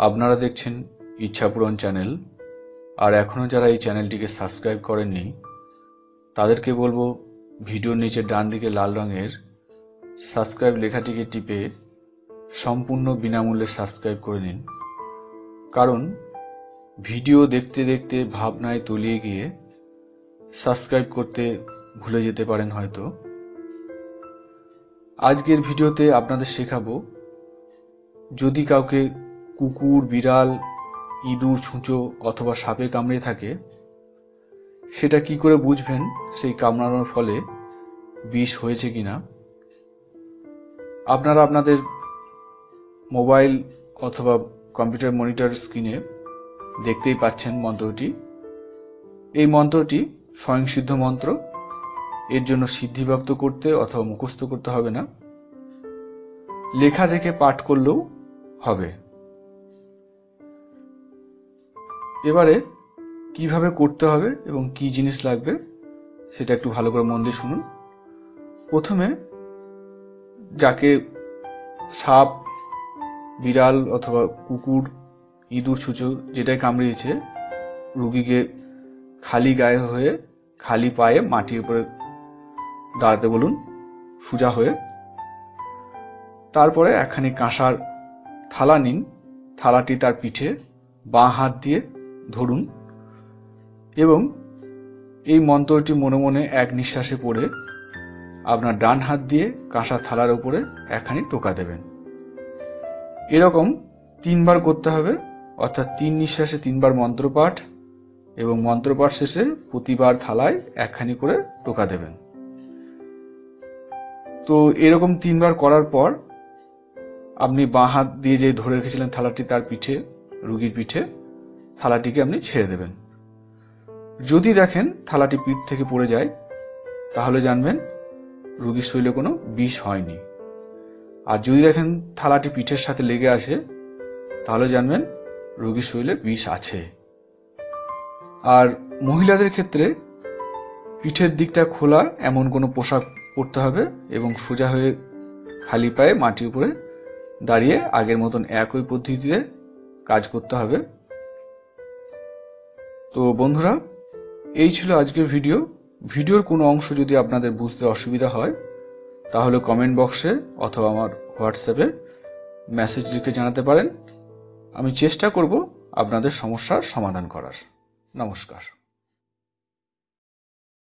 আপনারা দেখছেন ইচ্ছাপূরণ চ্যানেল। আর এখনো যারা এই চ্যানেলটিকে সাবস্ক্রাইব করেননি তাদেরকে বলবো ভিডিওর নিচে ডান দিকে লাল রঙের সাবস্ক্রাইব লেখাটিকে টিপে সম্পূর্ণ বিনামূল্যে সাবস্ক্রাইব করে নিন। কারণ ভিডিও দেখতে দেখতে ভাবনায় তলিয়ে গিয়ে সাবস্ক্রাইব করতে ভুলে যেতে পারেন হয়তো। আজকের ভিডিওতে আপনাদের শেখাবো যদি কাউকে কুকুর, বিড়াল, ইঁদুর, ছুঁচো অথবা সাপে কামড়ে থাকে সেটা কি করে বুঝবেন সেই কামড়ানোর ফলে বিষ হয়েছে কিনা। আপনারা আপনাদের মোবাইল অথবা কম্পিউটার মনিটর স্ক্রিনে দেখতেই পাচ্ছেন মন্ত্রটি। এই মন্ত্রটি স্বয়ংসিদ্ধ মন্ত্র। এর জন্য সিদ্ধিপ্রাপ্ত করতে অথবা মুখস্থ করতে হবে না, লেখা দেখে পাঠ করলেও হবে। এবারে কিভাবে করতে হবে এবং কি জিনিস লাগবে সেটা একটু ভালো করে মন দিয়ে শুনুন। প্রথমে যাকে সাপ, বিড়াল অথবা কুকুর, ইঁদুর, ছুঁচো যেটাই কামড়িয়েছে রোগীকে খালি গায়ে হয়ে খালি পায়ে মাটির উপরে দাঁড়াতে বলুন, সোজা হয়ে। তারপরে একখানি কাঁসার থালা নিন, থালাটি তার পিঠে বাঁ হাত দিয়ে ধরুন এবং এই মন্ত্রটি মনে মনে এক নিঃশ্বাসে পড়ে আপনার ডান হাত দিয়ে কাঁসার থালার উপরে একখানি টোকা দেবেন। এরকম 3 বার করতে হবে, অর্থাৎ 3 নিঃশ্বাসে 3 বার মন্ত্রপাঠ এবং মন্ত্রপাঠ শেষে প্রতিবার থালায় একখানি করে টোকা দেবেন। তো এরকম 3 বার করার পর আপনি বাঁ হাত দিয়ে যে ধরে রেখেছিলেন থালাটি তার পিঠে, রোগীর পিঠে, থালাটিকে আপনি ছেড়ে দেবেন। যদি দেখেন থালাটি পিঠ থেকে পড়ে যায় তাহলে জানবেন রোগীর শরীরে কোনো বিষ হয়নি। আর যদি দেখেন থালাটি পিঠের সাথে লেগে আসে তাহলে জানবেন রোগীর শরীরে বিষ আছে। আর মহিলাদের ক্ষেত্রে পিঠের দিকটা খোলা এমন কোনো পোশাক পরতে হবে এবং সোজা হয়ে খালি পায়ে মাটির উপরে দাঁড়িয়ে আগের মতন একই পদ্ধতিতে কাজ করতে হবে। তো বন্ধুরা, এই ছিল আজকের ভিডিও। ভিডিওর কোনো অংশ যদি আপনাদের বুঝতে অসুবিধা হয় তাহলে কমেন্ট বক্সে অথবা আমার হোয়াটসঅ্যাপে মেসেজ লিখে জানাতে পারেন। আমি চেষ্টা করব আপনাদের সমস্যার সমাধান করার। নমস্কার।